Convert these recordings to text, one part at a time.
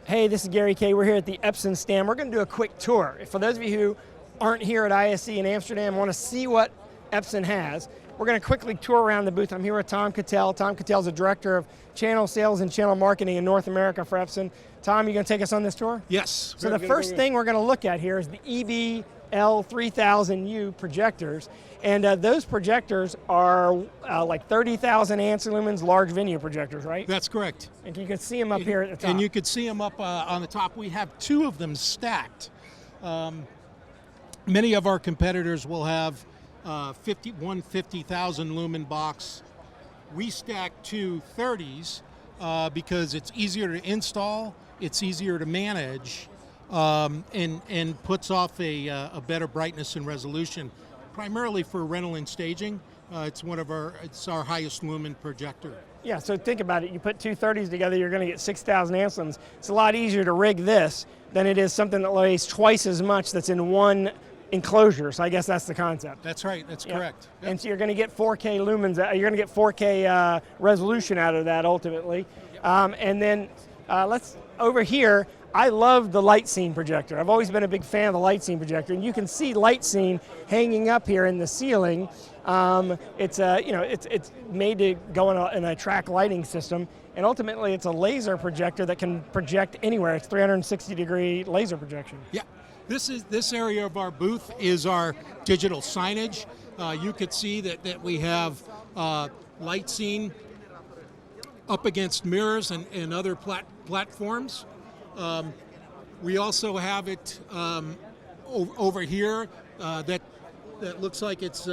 Hey, this is Gary Kayye. We're here at the Epson stand. We're going to do a quick tour. For those of you who aren't here at ISE in Amsterdam, want to see what Epson has, we're going to quickly tour around the booth. I'm here with Tom Kettell. Tom Kettell is the Director of Channel Sales and Channel Marketing in North America for Epson. Tom, you going to take us on this tour? Yes. So the first thing we're going to look at here is the EBL3000U projectors. And those projectors are like 30,000 ANSI lumens, large venue projectors, right? That's correct. And you can see them up here at the top. And you could see them up on the top. We have two of them stacked. Many of our competitors will have 50,000 lumen box. We stack two 30s because it's easier to install, it's easier to manage, and puts off a better brightness and resolution, primarily for rental and staging. It's our highest lumen projector. Yeah, so think about it. You put two 30s together, you're going to get 6,000 ANSI lumens. It's a lot easier to rig this than it is something that weighs twice as much that's in one enclosure. So I guess that's the concept. That's right. That's correct. Yep. And so you're going to get 4K lumens. You're going to get 4K resolution out of that ultimately. And then let's over here. I love the light scene projector. I've always been a big fan of the light scene projector, and you can see light scene hanging up here in the ceiling. It's made to go in a track lighting system, and ultimately it's a laser projector that can project anywhere. It's 360-degree laser projection. Yeah. This area of our booth is our digital signage. You could see that we have light scene up against mirrors and other platforms. We also have it over here that looks like it's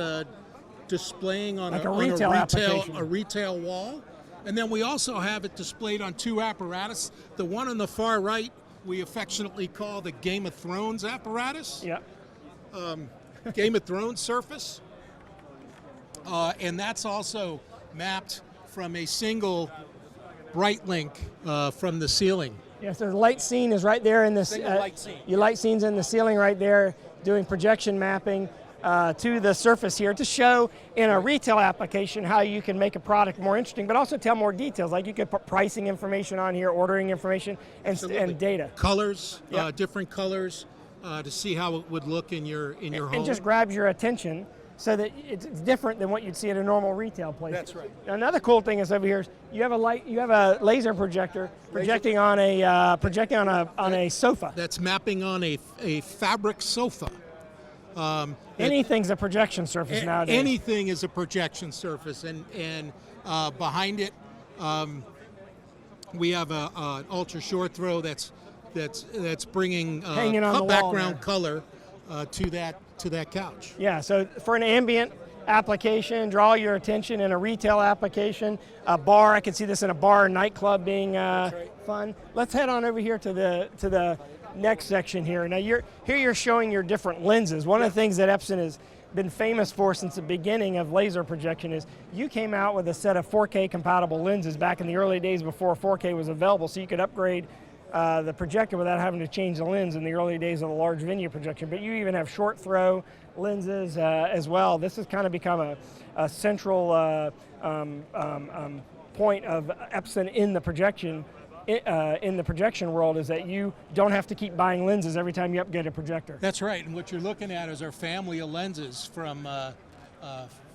displaying on like a retail wall. And then we also have it displayed on two apparatus. The one on the far right we affectionately call the Game of Thrones apparatus. Yeah. Game of Thrones surface. And that's also mapped from a single BrightLink from the ceiling. Yeah, so the light scene is right there in this. Light scene. Your light scene's in the ceiling right there, doing projection mapping to the surface here to show in a retail application how you can make a product more interesting, but also tell more details. Like you could put pricing information on here, ordering information, and data. Colors, different colors, to see how it would look in your home. And just grabs your attention so that it's different than what you'd see at a normal retail place. That's right. Another cool thing is over here is you have a laser projector projecting on a sofa. That's mapping on a fabric sofa. Anything's a projection surface nowadays. Anything is a projection surface, and behind it, we have an ultra short throw that's bringing background color to that couch. Yeah. So for an ambient application, draw your attention in a retail application, a bar. I could see this in a bar, nightclub being fun. Let's head on over here to the next section here. Now you're showing your different lenses. One of the things that Epson has been famous for since the beginning of laser projection is you came out with a set of 4K compatible lenses back in the early days before 4K was available, so you could upgrade the projector without having to change the lens in the early days of the large venue projection. But you even have short throw lenses as well. This has kind of become a central point of Epson in the projection world, is that you don't have to keep buying lenses every time you upgrade a projector. That's right, and what you're looking at is our family of lenses from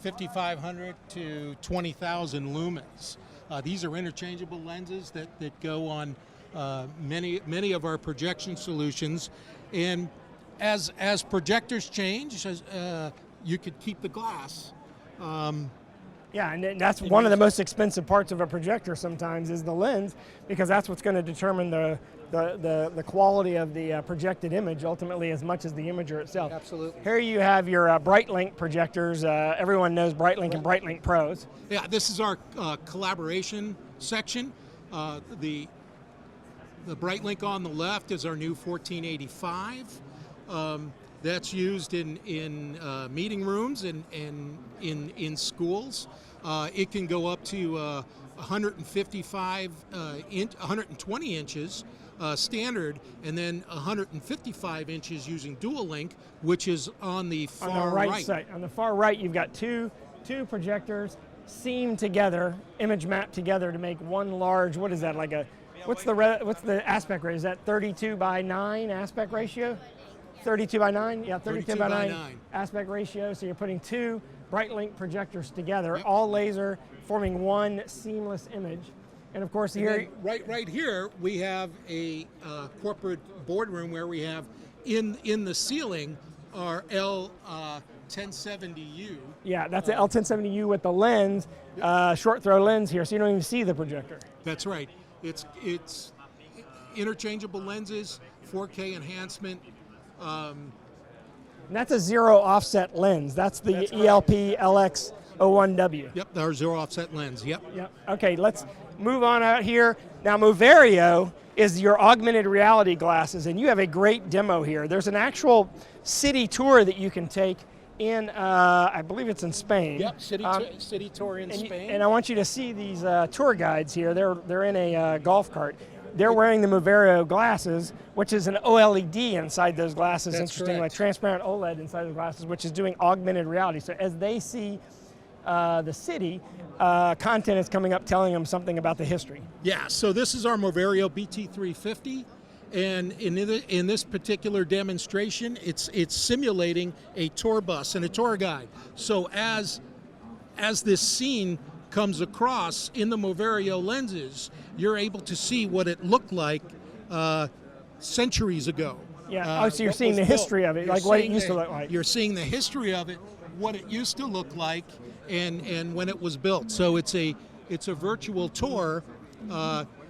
5,500 to 20,000 lumens. These are interchangeable lenses that go on many of our projection solutions, and as projectors change, you could keep the glass. Yeah, and that's one of the most expensive parts of a projector sometimes is the lens, because that's what's going to determine the quality of the projected image ultimately as much as the imager itself. Absolutely. Here you have your BrightLink projectors. Everyone knows BrightLink and BrightLink Pros. Yeah, this is our collaboration section. The BrightLink on the left is our new 1485. That's used in meeting rooms and in schools. It can go up to 120 inches standard, and then 155 inches using dual link, which is on the far right. Side. On the far right, you've got two projectors seamed together, image mapped together to make one large. What is that, like a what's the aspect ratio? Is that 32 by 9 aspect ratio? 32 by 9? Yeah, 32 by 9 aspect ratio. So you're putting two BrightLink projectors together, Yep. all laser, forming one seamless image. And of course here... Right here, we have a corporate boardroom where we have in the ceiling our L1070U. Yeah, that's an L1070U with the lens, short throw lens here, so you don't even see the projector. That's right. It's interchangeable lenses, 4K enhancement. And that's a zero offset lens. That's the ELP LX01W. Yep, our zero offset lens. Yep. Yep. Okay, let's move on out here. Now, MoveAereo is your augmented reality glasses, and you have a great demo here. There's an actual city tour that you can take in, I believe it's in Spain. Yep, city tour in Spain. And I want you to see these tour guides here. They're in a golf cart. They're wearing the MoveAereo glasses, which is an OLED inside those glasses. That's interesting, correct. like transparent OLED inside the glasses, which is doing augmented reality. So as they see the city, content is coming up telling them something about the history. Yeah, so this is our MoveAereo BT350, and in this particular demonstration, it's simulating a tour bus and a tour guide. So as this scene comes across in the MoveAereo lenses, you're able to see what it looked like centuries ago. Yeah, so you're seeing the history of it, like what it used to look like. You're seeing the history of it, what it used to look like, and when it was built. So it's a virtual tour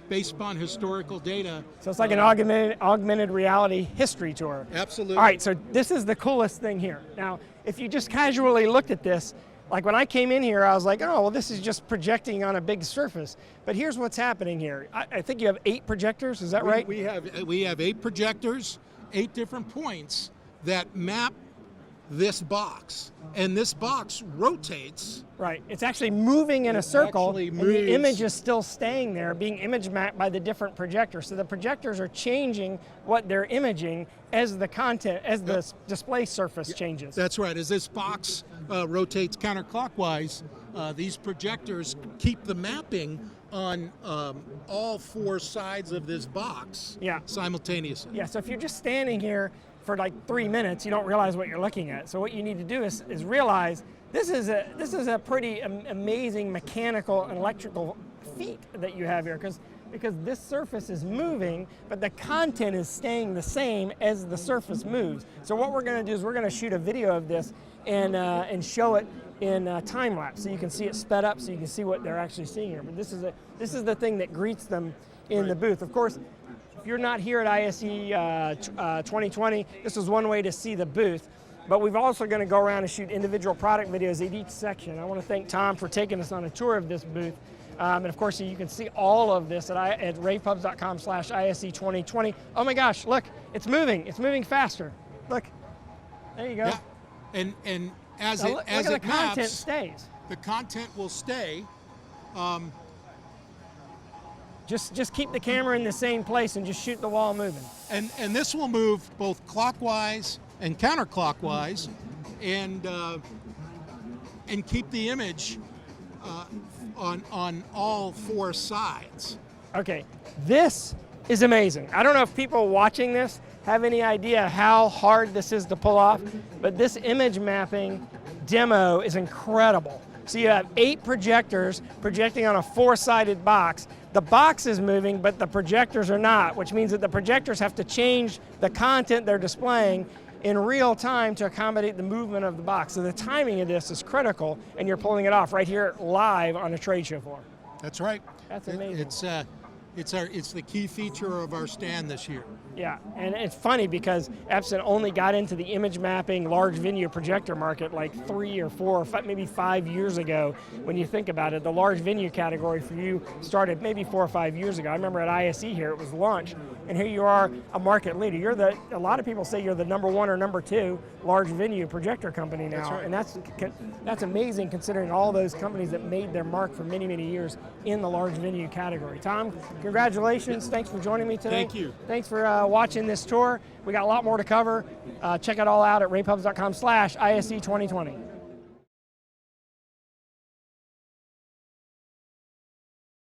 based upon historical data. So it's like an augmented reality history tour. Absolutely. All right, so this is the coolest thing here. Now, if you just casually looked at this, like when I came in here, I was like, oh, well, this is just projecting on a big surface. But here's what's happening here. I think you have 8 projectors, is that right? We have 8 projectors, 8 different points that map this box, and this box rotates. Right, it's actually moving in a circle, and the image is still staying there, being image mapped by the different projectors. So the projectors are changing what they're imaging as the content, as the display surface changes. That's right, as this box rotates counterclockwise, these projectors keep the mapping on all 4 sides of this box simultaneously. Yeah, so if you're just standing here for like 3 minutes, you don't realize what you're looking at. So what you need to do is realize this is a pretty amazing mechanical and electrical feat that you have here, because this surface is moving, but the content is staying the same as the surface moves. So what we're going to do is we're going to shoot a video of this and show it in time lapse, so you can see it sped up, so you can see what they're actually seeing here. But this is the thing that greets them in the booth. Of course, if you're not here at ISE 2020, this is one way to see the booth. But we're also going to go around and shoot individual product videos at each section. I want to thank Tom for taking us on a tour of this booth. And of course, you can see all of this at ravepubs.com/ISE2020. Oh my gosh, look, it's moving faster. Look, there you go. Yeah. And as it maps, the content stays. The content will stay. Just keep the camera in the same place and just shoot the wall moving. And this will move both clockwise and counterclockwise, and keep the image on all 4 sides. Okay, this is amazing. I don't know if people watching this have any idea how hard this is to pull off, but this image mapping demo is incredible. So you have 8 projectors projecting on a 4-sided box. The box is moving, but the projectors are not, which means that the projectors have to change the content they're displaying in real time to accommodate the movement of the box. So the timing of this is critical, and you're pulling it off right here live on a trade show floor. That's right. That's amazing. It's the key feature of our stand this year. Yeah, and it's funny because Epson only got into the image mapping large venue projector market like 3 or 4 or 5, maybe 5 years ago. When you think about it, the large venue category for you started maybe 4 or 5 years ago. I remember at ISE here, it was launched, and here you are, a market leader. A lot of people say you're the #1 or #2 large venue projector company now. That's right. And that's amazing considering all those companies that made their mark for many, many years in the large venue category. Tom, congratulations. Thanks for joining me today. Thank you. Thanks for watching this tour. We got a lot more to cover. Check it all out at ravepubs.com/ISE2020.